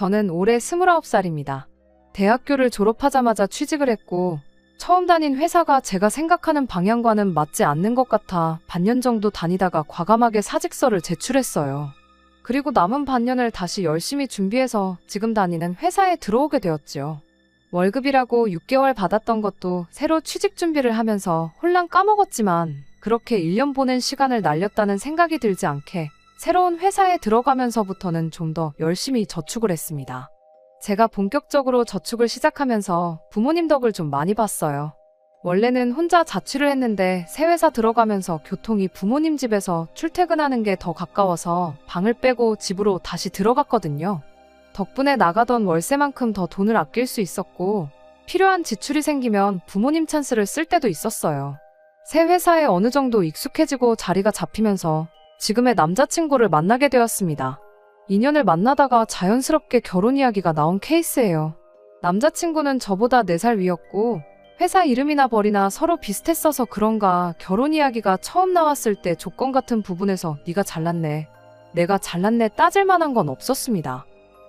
저는 올해 29살입니다. 대학교를 졸업하자마자 취직을 했고 처음 다닌 회사가 제가 생각하는 방향과는 맞지 않는 것 같아 반년 정도 다니다가 과감하게 사직서를 제출했어요. 그리고 남은 반년을 다시 열심히 준비해서 지금 다니는 회사에 들어오게 되었지요. 월급이라고 6개월 받았던 것도 새로 취직 준비를 하면서 홀랑 까먹었지만 그렇게 1년 보낸 시간을 날렸다는 생각이 들지 않게 새로운 회사에 들어가면서부터는 좀 더 열심히 저축을 했습니다. 제가 본격적으로 저축을 시작하면서 부모님 덕을 좀 많이 봤어요. 원래는 혼자 자취를 했는데 새 회사 들어가면서 교통이 부모님 집에서 출퇴근하는 게 더 가까워서 방을 빼고 집으로 다시 들어갔거든요. 덕분에 나가던 월세만큼 더 돈을 아낄 수 있었고 필요한 지출이 생기면 부모님 찬스를 쓸 때도 있었어요. 새 회사에 어느 정도 익숙해지고 자리가 잡히면서 지금의 남자친구를 만나게 되었습니다. 인연을 만나다가 자연스럽게 결혼 이야기가 나온 케이스예요. 남자친구는 저보다 4살 위였고 회사 이름이나 벌이나 서로 비슷했어서 그런가 결혼 이야기가 처음 나왔을 때 조건 같은 부분에서 네가 잘났네, 내가 잘났네 따질 만한 건 없었습니다.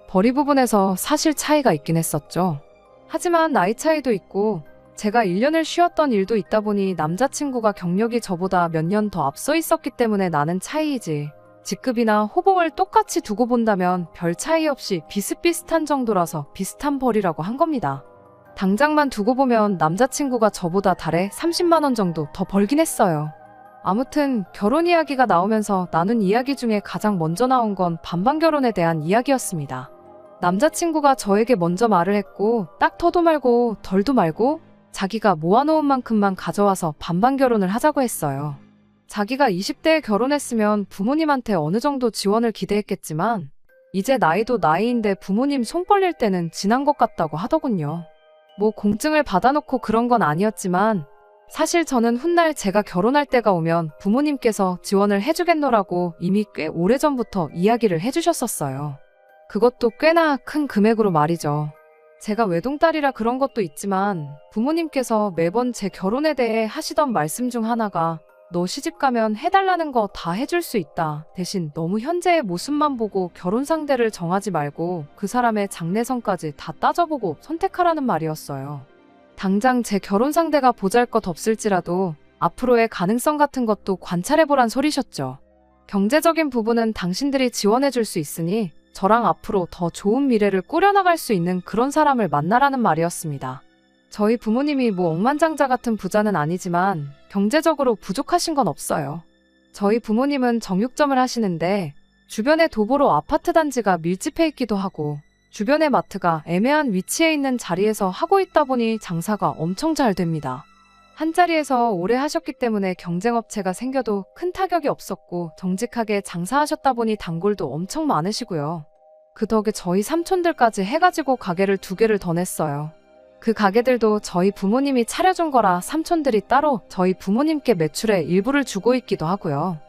벌이 부분에서 사실 차이가 있긴 했었죠. 하지만 나이 차이도 있고 제가 1년을 쉬었던 일도 있다 보니 남자친구가 경력이 저보다 몇 년 더 앞서 있었기 때문에 나는 차이이지 직급이나 호봉을 똑같이 두고 본다면 별 차이 없이 비슷비슷한 정도라서 비슷한 벌이라고 한 겁니다. 당장만 두고 보면 남자친구가 저보다 달에 30만 원 정도 더 벌긴 했어요. 아무튼 결혼 이야기가 나오면서 나눈 이야기 중에 가장 먼저 나온 건 반반 결혼에 대한 이야기였습니다. 남자친구가 저에게 먼저 말을 했고 딱 더도 말고 덜도 말고 자기가 모아놓은 만큼만 가져와서 반반 결혼을 하자고 했어요. 자기가 20대에 결혼했으면 부모님한테 어느 정도 지원을 기대했겠지만 이제 나이도 나이인데 부모님 손 벌릴 때는 지난 것 같다고 하더군요. 뭐 공증을 받아놓고 그런 건 아니었지만 사실 저는 훗날 제가 결혼할 때가 오면 부모님께서 지원을 해주겠노라고 이미 꽤 오래전부터 이야기를 해주셨었어요. 그것도 꽤나 큰 금액으로 말이죠. 제가 외동딸이라 그런 것도 있지만 부모님께서 매번 제 결혼에 대해 하시던 말씀 중 하나가 너 시집가면 해달라는 거 다 해줄 수 있다. 대신 너무 현재의 모습만 보고 결혼 상대를 정하지 말고 그 사람의 장래성까지 다 따져보고 선택하라는 말이었어요. 당장 제 결혼 상대가 보잘것없을지라도 앞으로의 가능성 같은 것도 관찰해보란 소리셨죠. 경제적인 부분은 당신들이 지원해줄 수 있으니 저랑 앞으로 더 좋은 미래를 꾸려나갈 수 있는 그런 사람을 만나라는 말이었습니다. 저희 부모님이 뭐 억만장자 같은 부자는 아니지만 경제적으로 부족하신 건 없어요. 저희 부모님은 정육점을 하시는데 주변에 도보로 아파트 단지가 밀집해 있기도 하고 주변의 마트가 애매한 위치에 있는 자리에서 하고 있다 보니 장사가 엄청 잘 됩니다. 한자리에서 오래 하셨기 때문에 경쟁업체가 생겨도 큰 타격이 없었고 정직하게 장사하셨다 보니 단골도 엄청 많으시고요. 그 덕에 저희 삼촌들까지 해가지고 가게를 2개를 더 냈어요. 그 가게들도 저희 부모님이 차려준 거라 삼촌들이 따로 저희 부모님께 매출의 일부를 주고 있기도 하고요.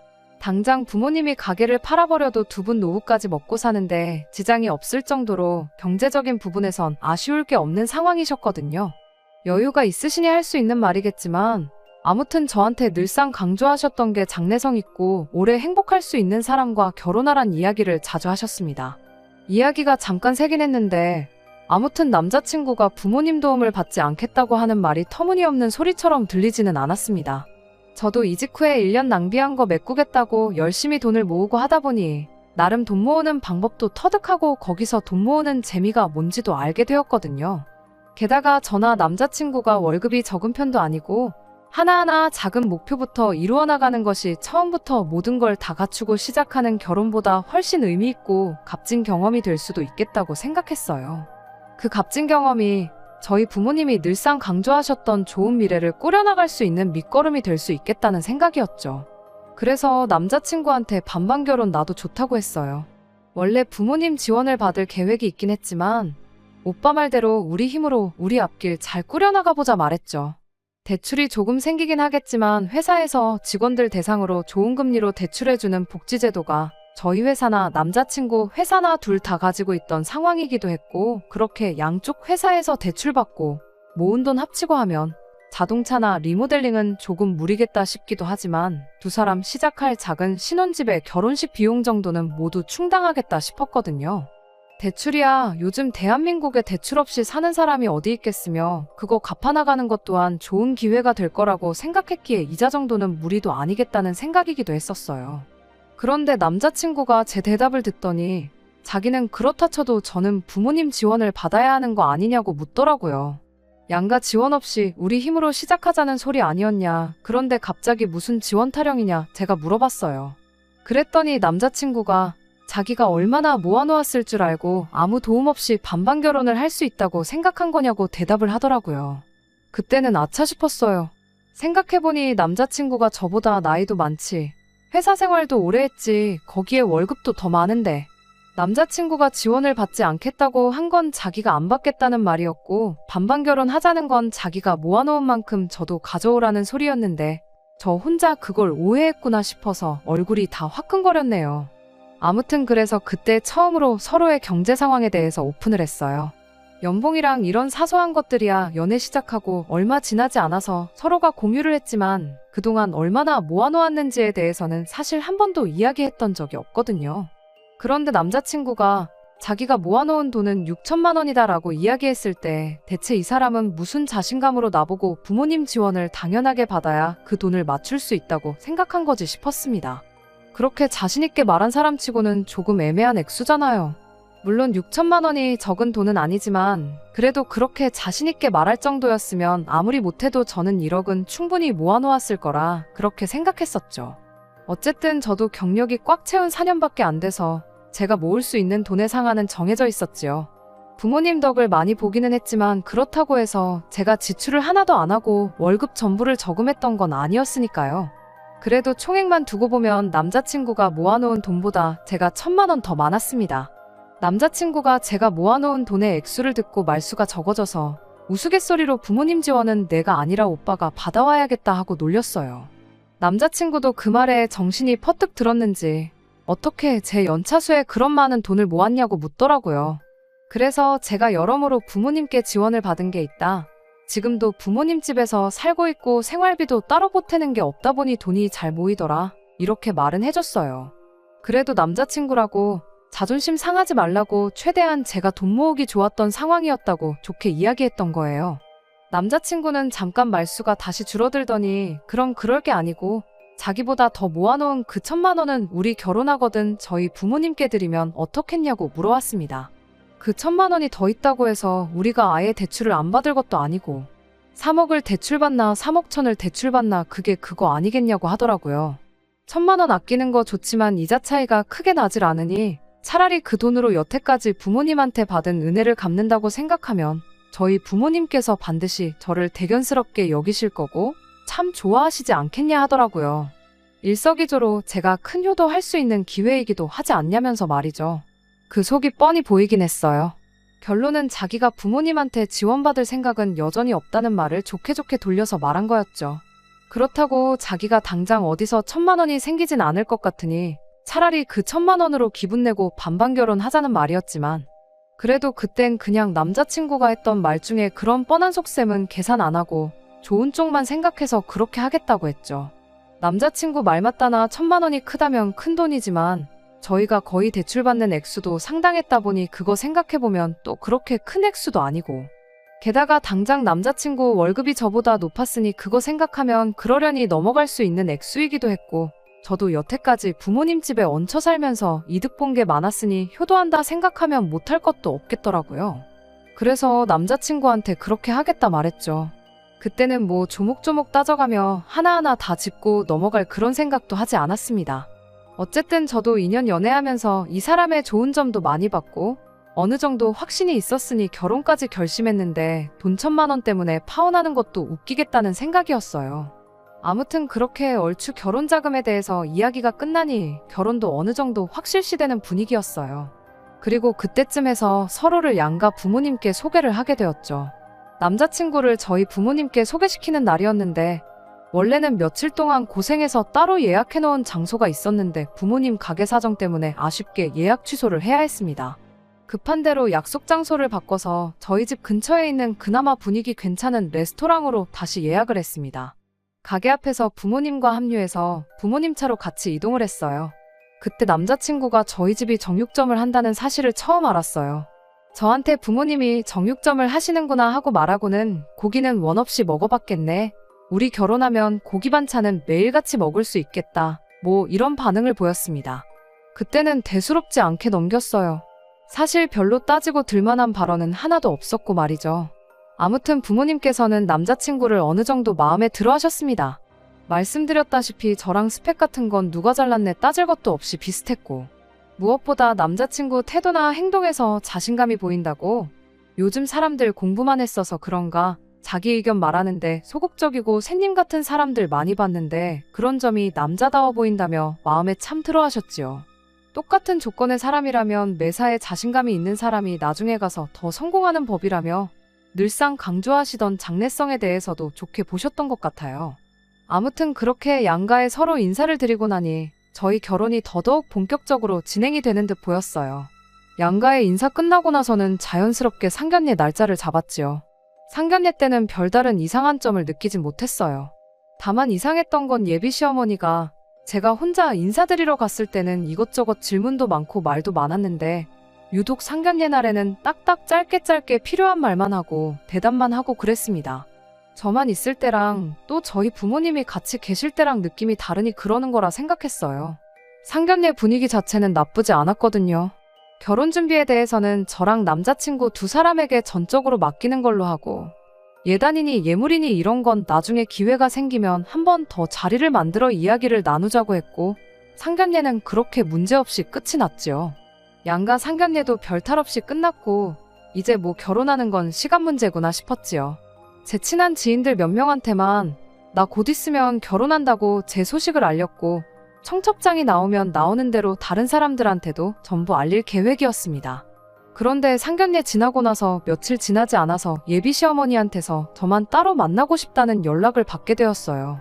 당장 부모님이 가게를 팔아버려도 2분 노후까지 먹고 사는데 지장이 없을 정도로 경제적인 부분에선 아쉬울 게 없는 상황이셨거든요. 여유가 있으시니 할 수 있는 말이겠지만 아무튼 저한테 늘상 강조하셨던 게 장래성 있고 오래 행복할 수 있는 사람과 결혼하란 이야기를 자주 하셨습니다. 이야기가 잠깐 새긴 했는데 아무튼 남자친구가 부모님 도움을 받지 않겠다고 하는 말이 터무니없는 소리처럼 들리지는 않았습니다. 저도 이직 후에 1년 낭비한 거 메꾸겠다고 열심히 돈을 모으고 하다 보니 나름 돈 모으는 방법도 터득하고 거기서 돈 모으는 재미가 뭔지도 알게 되었거든요. 게다가 저나 남자친구가 월급이 적은 편도 아니고 하나하나 작은 목표부터 이루어 나가는 것이 처음부터 모든 걸 다 갖추고 시작하는 결혼보다 훨씬 의미 있고 값진 경험이 될 수도 있겠다고 생각했어요. 그 값진 경험이 저희 부모님이 늘상 강조하셨던 좋은 미래를 꾸려나갈 수 있는 밑거름이 될 수 있겠다는 생각이었죠. 그래서 남자친구한테 반반 결혼 나도 좋다고 했어요. 원래 부모님 지원을 받을 계획이 있긴 했지만 오빠 말대로 우리 힘으로 우리 앞길 잘 꾸려나가보자 말했죠. 대출이 조금 생기긴 하겠지만 회사에서 직원들 대상으로 좋은 금리로 대출해주는 복지제도가 저희 회사나 남자친구 회사나 둘 다 가지고 있던 상황이기도 했고 그렇게 양쪽 회사에서 대출받고 모은 돈 합치고 하면 자동차나 리모델링은 조금 무리겠다 싶기도 하지만 두 사람 시작할 작은 신혼집의 결혼식 비용 정도는 모두 충당하겠다 싶었거든요. 대출이야. 요즘 대한민국에 대출 없이 사는 사람이 어디 있겠으며 그거 갚아나가는 것 또한 좋은 기회가 될 거라고 생각했기에 이자 정도는 무리도 아니겠다는 생각이기도 했었어요. 그런데 남자친구가 제 대답을 듣더니 자기는 그렇다 쳐도 저는 부모님 지원을 받아야 하는 거 아니냐고 묻더라고요. 양가 지원 없이 우리 힘으로 시작하자는 소리 아니었냐. 그런데 갑자기 무슨 지원 타령이냐 제가 물어봤어요. 그랬더니 남자친구가 자기가 얼마나 모아놓았을 줄 알고 아무 도움 없이 반반 결혼을 할 수 있다고 생각한 거냐고 대답을 하더라고요. 그때는 아차 싶었어요. 생각해보니 남자친구가 저보다 나이도 많지. 회사 생활도 오래 했지. 거기에 월급도 더 많은데. 남자친구가 지원을 받지 않겠다고 한 건 자기가 안 받겠다는 말이었고 반반 결혼하자는 건 자기가 모아놓은 만큼 저도 가져오라는 소리였는데 저 혼자 그걸 오해했구나 싶어서 얼굴이 다 화끈거렸네요. 아무튼 그래서 그때 처음으로 서로의 경제 상황에 대해서 오픈을 했어요. 연봉이랑 이런 사소한 것들이야 연애 시작하고 얼마 지나지 않아서 서로가 공유를 했지만 그동안 얼마나 모아놓았는지에 대해서는 사실 한 번도 이야기했던 적이 없거든요. 그런데 남자친구가 자기가 모아놓은 돈은 6천만 원이다라고 이야기했을 때 대체 이 사람은 무슨 자신감으로 나보고 부모님 지원을 당연하게 받아야 그 돈을 맞출 수 있다고 생각한 거지 싶었습니다. 그렇게 자신있게 말한 사람치고는 조금 애매한 액수잖아요. 물론 6천만 원이 적은 돈은 아니지만 그래도 그렇게 자신있게 말할 정도였으면 아무리 못해도 저는 1억은 충분히 모아놓았을 거라 그렇게 생각했었죠. 어쨌든 저도 경력이 꽉 채운 4년밖에 안 돼서 제가 모을 수 있는 돈의 상한은 정해져 있었지요. 부모님 덕을 많이 보기는 했지만 그렇다고 해서 제가 지출을 하나도 안 하고 월급 전부를 저금했던 건 아니었으니까요. 그래도 총액만 두고 보면 남자친구가 모아놓은 돈보다 제가 1,000만 원 더 많았습니다. 남자친구가 제가 모아놓은 돈의 액수를 듣고 말수가 적어져서 우스갯소리로 부모님 지원은 내가 아니라 오빠가 받아와야겠다 하고 놀렸어요. 남자친구도 그 말에 정신이 퍼뜩 들었는지 어떻게 제 연차수에 그런 많은 돈을 모았냐고 묻더라고요. 그래서 제가 여러모로 부모님께 지원을 받은 게 있다. 지금도 부모님 집에서 살고 있고 생활비도 따로 보태는 게 없다 보니 돈이 잘 모이더라. 이렇게 말은 해줬어요. 그래도 남자친구라고 자존심 상하지 말라고 최대한 제가 돈 모으기 좋았던 상황이었다고 좋게 이야기했던 거예요. 남자친구는 잠깐 말수가 다시 줄어들더니 그럼 그럴 게 아니고 자기보다 더 모아놓은 그 1,000만 원은 우리 결혼하거든 저희 부모님께 드리면 어떻겠냐고 물어왔습니다. 그 1,000만 원이 더 있다고 해서 우리가 아예 대출을 안 받을 것도 아니고 3억을 대출받나 3억 천을 대출받나 그게 그거 아니겠냐고 하더라고요. 1,000만 원 아끼는 거 좋지만 이자 차이가 크게 나질 않으니 차라리 그 돈으로 여태까지 부모님한테 받은 은혜를 갚는다고 생각하면 저희 부모님께서 반드시 저를 대견스럽게 여기실 거고 참 좋아하시지 않겠냐 하더라고요. 일석이조로 제가 큰 효도할 수 있는 기회이기도 하지 않냐면서 말이죠. 그 속이 뻔히 보이긴 했어요. 결론은 자기가 부모님한테 지원받을 생각은 여전히 없다는 말을 좋게 돌려서 말한 거였죠. 그렇다고 자기가 당장 어디서 1,000만 원이 생기진 않을 것 같으니 차라리 그 1,000만 원으로 기분 내고 반반 결혼하자는 말이었지만 그래도 그땐 그냥 남자친구가 했던 말 중에 그런 뻔한 속셈은 계산 안 하고 좋은 쪽만 생각해서 그렇게 하겠다고 했죠. 남자친구 말 맞다나 1,000만 원이 크다면 큰 돈이지만 저희가 거의 대출받는 액수도 상당했다 보니 그거 생각해보면 또 그렇게 큰 액수도 아니고 게다가 당장 남자친구 월급이 저보다 높았으니 그거 생각하면 그러려니 넘어갈 수 있는 액수이기도 했고 저도 여태까지 부모님 집에 얹혀 살면서 이득 본 게 많았으니 효도한다 생각하면 못할 것도 없겠더라고요. 그래서 남자친구한테 그렇게 하겠다 말했죠. 그때는 뭐 조목조목 따져가며 하나하나 다 짚고 넘어갈 그런 생각도 하지 않았습니다. 어쨌든 저도 2년 연애하면서 이 사람의 좋은 점도 많이 봤고 어느 정도 확신이 있었으니 결혼까지 결심했는데 돈 1,000만 원 때문에 파혼하는 것도 웃기겠다는 생각이었어요. 아무튼 그렇게 얼추 결혼 자금에 대해서 이야기가 끝나니 결혼도 어느 정도 확실시되는 분위기였어요. 그리고 그때쯤에서 서로를 양가 부모님께 소개를 하게 되었죠. 남자친구를 저희 부모님께 소개시키는 날이었는데 원래는 며칠 동안 고생해서 따로 예약해놓은 장소가 있었는데 부모님 가게 사정 때문에 아쉽게 예약 취소를 해야 했습니다. 급한 대로 약속 장소를 바꿔서 저희 집 근처에 있는 그나마 분위기 괜찮은 레스토랑으로 다시 예약을 했습니다. 가게 앞에서 부모님과 합류해서 부모님 차로 같이 이동을 했어요. 그때 남자친구가 저희 집이 정육점을 한다는 사실을 처음 알았어요. 저한테 부모님이 정육점을 하시는구나 하고 말하고는 고기는 원 없이 먹어봤겠네. 우리 결혼하면 고기 반찬은 매일같이 먹을 수 있겠다. 뭐 이런 반응을 보였습니다. 그때는 대수롭지 않게 넘겼어요. 사실 별로 따지고 들만한 발언은 하나도 없었고 말이죠. 아무튼 부모님께서는 남자친구를 어느 정도 마음에 들어 하셨습니다. 말씀드렸다시피 저랑 스펙 같은 건 누가 잘났네 따질 것도 없이 비슷했고, 무엇보다 남자친구 태도나 행동에서 자신감이 보인다고. 요즘 사람들 공부만 했어서 그런가 자기 의견 말하는데 소극적이고 샌님 같은 사람들 많이 봤는데 그런 점이 남자다워 보인다며 마음에 참 들어 하셨지요. 똑같은 조건의 사람이라면 매사에 자신감이 있는 사람이 나중에 가서 더 성공하는 법이라며 늘상 강조하시던 장래성에 대해서도 좋게 보셨던 것 같아요. 아무튼 그렇게 양가에 서로 인사를 드리고 나니 저희 결혼이 더더욱 본격적으로 진행이 되는 듯 보였어요. 양가의 인사 끝나고 나서는 자연스럽게 상견례 날짜를 잡았지요. 상견례 때는 별다른 이상한 점을 느끼진 못했어요. 다만 이상했던 건 예비 시어머니가 제가 혼자 인사드리러 갔을 때는 이것저것 질문도 많고 말도 많았는데 유독 상견례 날에는 딱딱 짧게 필요한 말만 하고 대답만 하고 그랬습니다. 저만 있을 때랑 또 저희 부모님이 같이 계실 때랑 느낌이 다르니 그러는 거라 생각했어요. 상견례 분위기 자체는 나쁘지 않았거든요. 결혼 준비에 대해서는 저랑 남자친구 두 사람에게 전적으로 맡기는 걸로 하고, 예단이니 예물이니 이런 건 나중에 기회가 생기면 한 번 더 자리를 만들어 이야기를 나누자고 했고, 상견례는 그렇게 문제없이 끝이 났지요. 양가 상견례도 별탈 없이 끝났고 이제 뭐 결혼하는 건 시간 문제구나 싶었지요. 제 친한 지인들 몇 명한테만 나 곧 있으면 결혼한다고 제 소식을 알렸고, 청첩장이 나오면 나오는 대로 다른 사람들한테도 전부 알릴 계획이었습니다. 그런데 상견례 지나고 나서 며칠 지나지 않아서 예비 시어머니한테서 저만 따로 만나고 싶다는 연락을 받게 되었어요.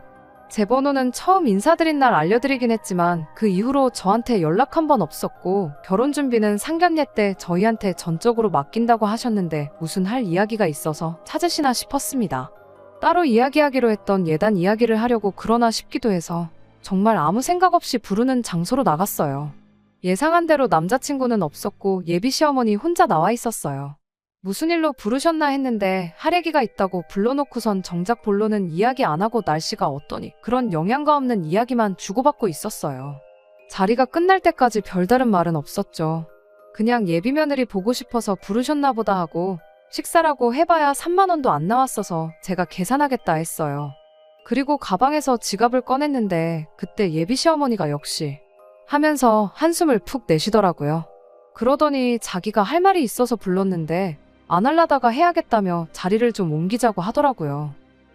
제 번호는 처음 인사드린 날 알려드리긴 했지만 그 이후로 저한테 연락 한 번 없었고, 결혼 준비는 상견례 때 저희한테 전적으로 맡긴다고 하셨는데 무슨 할 이야기가 있어서 찾으시나 싶었습니다. 따로 이야기하기로 했던 예단 이야기를 하려고 그러나 싶기도 해서 정말 아무 생각 없이 부르는 장소로 나갔어요. 예상한 대로 남자친구는 없었고 예비 시어머니 혼자 나와 있었어요. 무슨 일로 부르셨나 했는데 할 얘기가 있다고 불러놓고선 정작 본론은 이야기 안 하고 날씨가 어떠니 그런 영양가 없는 이야기만 주고받고 있었어요. 자리가 끝날 때까지 별다른 말은 없었죠. 그냥 예비 며느리 보고 싶어서 부르셨나 보다 하고 식사라고 해봐야 3만 원도 안 나왔어서 제가 계산하겠다 했어요. 그리고 가방에서 지갑을 꺼냈는데 그때 예비 시어머니가 역시 하면서 한숨을 푹 내쉬더라고요. 그러더니 자기가 할 말이 있어서 불렀는데 안 하려다가 해야겠다며 자리를 좀 옮기자고 하더라고요.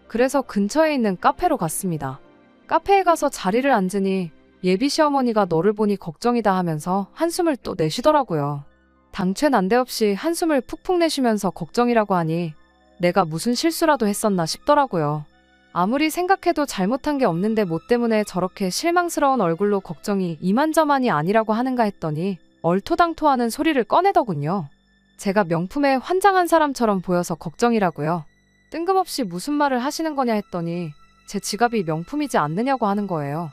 그래서 근처에 있는 카페로 갔습니다. 카페에 가서 자리를 앉으니 예비 시어머니가 너를 보니 걱정이다 하면서 한숨을 또 내쉬더라고요. 당최 난데없이 한숨을 푹푹 내쉬면서 걱정이라고 하니 내가 무슨 실수라도 했었나 싶더라고요. 아무리 생각해도 잘못한 게 없는데 뭐 때문에 저렇게 실망스러운 얼굴로 걱정이 이만저만이 아니라고 하는가 했더니 얼토당토하는 소리를 꺼내더군요. 제가 명품에 환장한 사람처럼 보여서 걱정이라고요. 뜬금없이 무슨 말을 하시는 거냐 했더니 제 지갑이 명품이지 않느냐고 하는 거예요.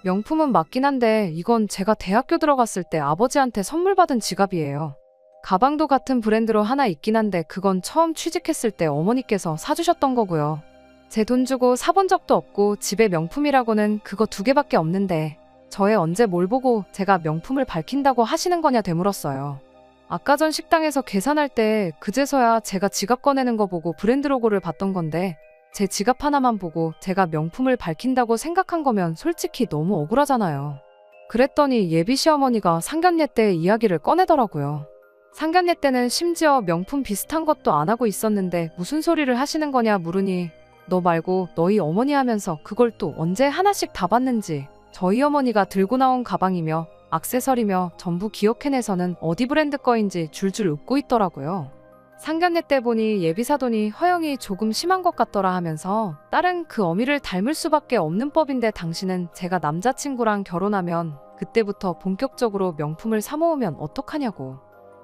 명품은 맞긴 한데 이건 제가 대학교 들어갔을 때 아버지한테 선물 받은 지갑이에요. 가방도 같은 브랜드로 하나 있긴 한데 그건 처음 취직했을 때 어머니께서 사주셨던 거고요. 제 돈 주고 사본 적도 없고 집에 명품이라고는 그거 2개밖에 없는데 저에 언제 뭘 보고 제가 명품을 밝힌다고 하시는 거냐 되물었어요. 아까 전 식당에서 계산할 때 그제서야 제가 지갑 꺼내는 거 보고 브랜드 로고를 봤던 건데 제 지갑 하나만 보고 제가 명품을 밝힌다고 생각한 거면 솔직히 너무 억울하잖아요. 그랬더니 예비 시어머니가 상견례 때 이야기를 꺼내더라고요. 상견례 때는 심지어 명품 비슷한 것도 안 하고 있었는데 무슨 소리를 하시는 거냐 물으니 너 말고 너희 어머니 하면서 그걸 또 언제 하나씩 다 봤는지 저희 어머니가 들고 나온 가방이며 액세서리며 전부 기억해내서는 어디 브랜드 거인지 줄줄 웃고 있더라고요. 상견례 때 보니 예비 사돈이 허영이 조금 심한 것 같더라 하면서 딸은 그 어미를 닮을 수밖에 없는 법인데 당신은 제가 남자친구랑 결혼하면 그때부터 본격적으로 명품을 사모으면 어떡하냐고.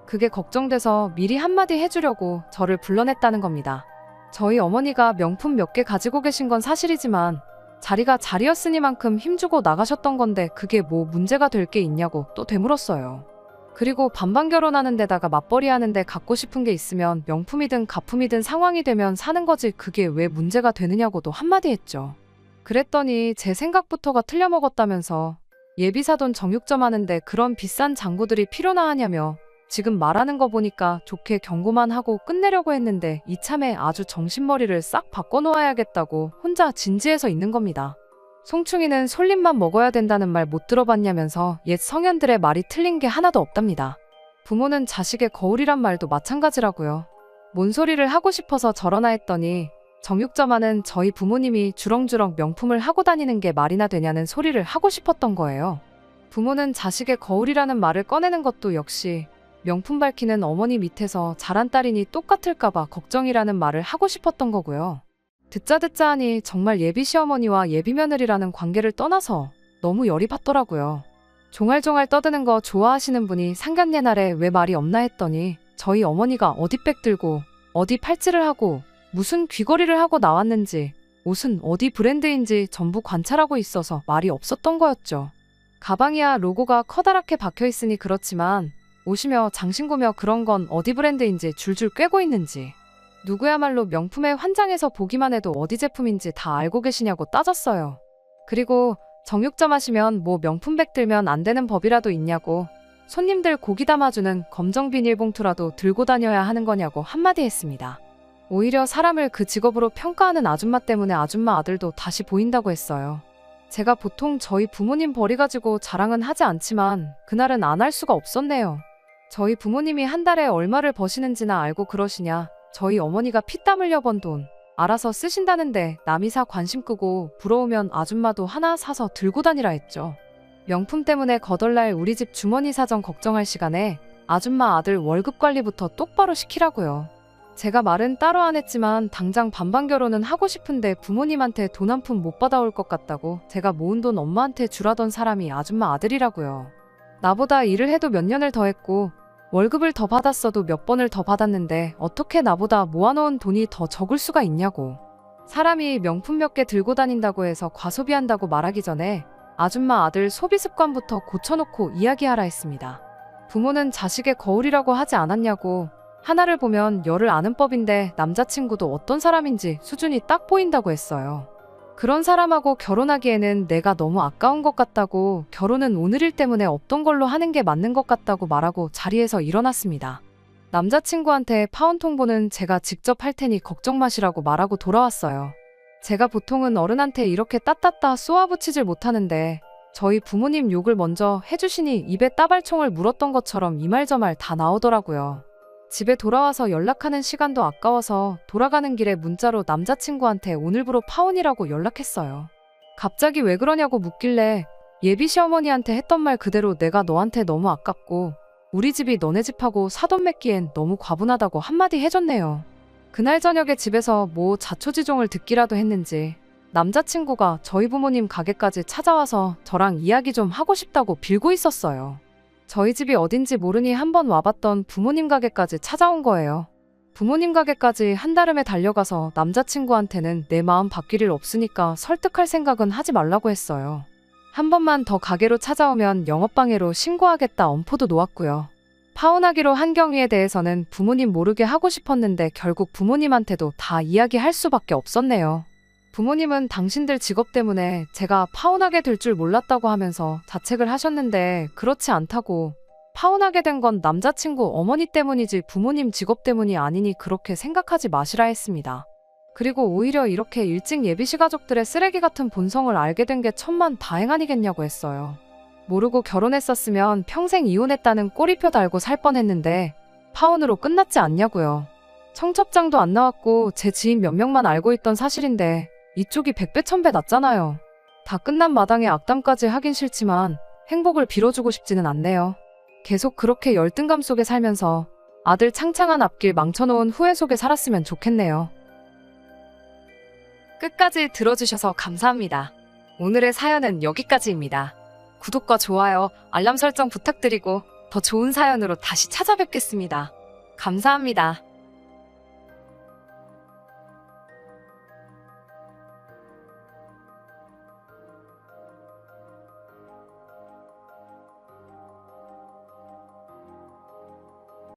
그게 걱정돼서 미리 한마디 해주려고 저를 불러냈다는 겁니다. 저희 어머니가 명품 몇 개 가지고 계신 건 사실이지만 자리가 자리였으니만큼 힘주고 나가셨던 건데 그게 뭐 문제가 될 게 있냐고 또 되물었어요. 그리고 반반 결혼하는 데다가 맞벌이 하는데 갖고 싶은 게 있으면 명품이든 가품이든 상황이 되면 사는 거지 그게 왜 문제가 되느냐고도 한마디 했죠. 그랬더니 제 생각부터가 틀려먹었다면서 예비사돈 정육점 하는데 그런 비싼 장구들이 필요나 하냐며 지금 말하는 거 보니까 좋게 경고만 하고 끝내려고 했는데 이참에 아주 정신머리를 싹 바꿔놓아야겠다고 혼자 진지해서 있는 겁니다. 송충이는 솔잎만 먹어야 된다는 말 못 들어봤냐면서 옛 성현들의 말이 틀린 게 하나도 없답니다. 부모는 자식의 거울이란 말도 마찬가지라고요. 뭔 소리를 하고 싶어서 저러나 했더니 정육점 하는 저희 부모님이 주렁주렁 명품을 하고 다니는 게 말이나 되냐는 소리를 하고 싶었던 거예요. 부모는 자식의 거울이라는 말을 꺼내는 것도 역시 명품 밝히는 어머니 밑에서 자란 딸이니 똑같을까봐 걱정이라는 말을 하고 싶었던 거고요. 듣자 하니 정말 예비 시어머니와 예비 며느리라는 관계를 떠나서 너무 열이 받더라고요. 종알종알 떠드는 거 좋아하시는 분이 상견례날에 왜 말이 없나 했더니 저희 어머니가 어디 백 들고 어디 팔찌를 하고 무슨 귀걸이를 하고 나왔는지 옷은 어디 브랜드인지 전부 관찰하고 있어서 말이 없었던 거였죠. 가방이야 로고가 커다랗게 박혀있으니 그렇지만 옷이며 장신구며 그런 건 어디 브랜드인지 줄줄 꿰고 있는지 누구야말로 명품에 환장해서 보기만 해도 어디 제품인지 다 알고 계시냐고 따졌어요. 그리고 정육점 하시면 뭐 명품백 들면 안 되는 법이라도 있냐고 손님들 고기 담아주는 검정 비닐봉투라도 들고 다녀야 하는 거냐고 한마디 했습니다. 오히려 사람을 그 직업으로 평가하는 아줌마 때문에 아줌마 아들도 다시 보인다고 했어요. 제가 보통 저희 부모님 벌이 가지고 자랑은 하지 않지만 그날은 안 할 수가 없었네요. 저희 부모님이 한 달에 얼마를 버시는지나 알고 그러시냐. 저희 어머니가 피땀 흘려 번 돈 알아서 쓰신다는데 남이 사 관심 끄고 부러우면 아줌마도 하나 사서 들고 다니라 했죠. 명품 때문에 거덜날 우리 집 주머니 사정 걱정할 시간에 아줌마 아들 월급 관리부터 똑바로 시키라고요. 제가 말은 따로 안 했지만 당장 반반 결혼은 하고 싶은데 부모님한테 돈 한 푼 못 받아올 것 같다고 제가 모은 돈 엄마한테 주라던 사람이 아줌마 아들이라고요. 나보다 일을 해도 몇 년을 더 했고 월급을 더 받았어도 몇 번을 더 받았는데 어떻게 나보다 모아놓은 돈이 더 적을 수가 있냐고. 사람이 명품 몇 개 들고 다닌다고 해서 과소비한다고 말하기 전에 아줌마 아들 소비 습관부터 고쳐놓고 이야기하라 했습니다. 부모는 자식의 거울이라고 하지 않았냐고. 하나를 보면 열을 아는 법인데 남자친구도 어떤 사람인지 수준이 딱 보인다고 했어요. 그런 사람하고 결혼하기에는 내가 너무 아까운 것 같다고 결혼은 오늘일 때문에 없던 걸로 하는 게 맞는 것 같다고 말하고 자리에서 일어났습니다. 남자친구한테 파혼통보는 제가 직접 할 테니 걱정 마시라고 말하고 돌아왔어요. 제가 보통은 어른한테 이렇게 따따따 쏘아붙이질 못하는데 저희 부모님 욕을 먼저 해주시니 입에 따발총을 물었던 것처럼 이 말 저 말 다 나오더라고요. 집에 돌아와서 연락하는 시간도 아까워서 돌아가는 길에 문자로 남자친구한테 오늘부로 파혼이라고 연락했어요. 갑자기 왜 그러냐고 묻길래 예비 시어머니한테 했던 말 그대로 내가 너한테 너무 아깝고 우리 집이 너네 집하고 사돈 맺기엔 너무 과분하다고 한마디 해줬네요. 그날 저녁에 집에서 뭐 자초지종을 듣기라도 했는지 남자친구가 저희 부모님 가게까지 찾아와서 저랑 이야기 좀 하고 싶다고 빌고 있었어요. 저희 집이 어딘지 모르니 한번 와봤던 부모님 가게까지 찾아온 거예요. 부모님 가게까지 한달음에 달려가서 남자친구한테는 내 마음 바뀔 일 없으니까 설득할 생각은 하지 말라고 했어요. 한 번만 더 가게로 찾아오면 영업방해로 신고하겠다 엄포도 놓았고요. 파혼하기로 한 경위에 대해서는 부모님 모르게 하고 싶었는데 결국 부모님한테도 다 이야기할 수밖에 없었네요. 부모님은 당신들 직업 때문에 제가 파혼하게 될 줄 몰랐다고 하면서 자책을 하셨는데 그렇지 않다고 파혼하게 된 건 남자친구 어머니 때문이지 부모님 직업 때문이 아니니 그렇게 생각하지 마시라 했습니다. 그리고 오히려 이렇게 일찍 예비시 가족들의 쓰레기 같은 본성을 알게 된 게 천만 다행 아니겠냐고 했어요. 모르고 결혼했었으면 평생 이혼했다는 꼬리표 달고 살 뻔했는데 파혼으로 끝났지 않냐고요. 청첩장도 안 나왔고 제 지인 몇 명만 알고 있던 사실인데 이쪽이 100배 1000배 낫잖아요. 다 끝난 마당에 악담까지 하긴 싫지만 행복을 빌어주고 싶지는 않네요. 계속 그렇게 열등감 속에 살면서 아들 창창한 앞길 망쳐놓은 후회 속에 살았으면 좋겠네요. 끝까지 들어주셔서 감사합니다. 오늘의 사연은 여기까지입니다. 구독과 좋아요, 알람 설정 부탁드리고 더 좋은 사연으로 다시 찾아뵙겠습니다. 감사합니다.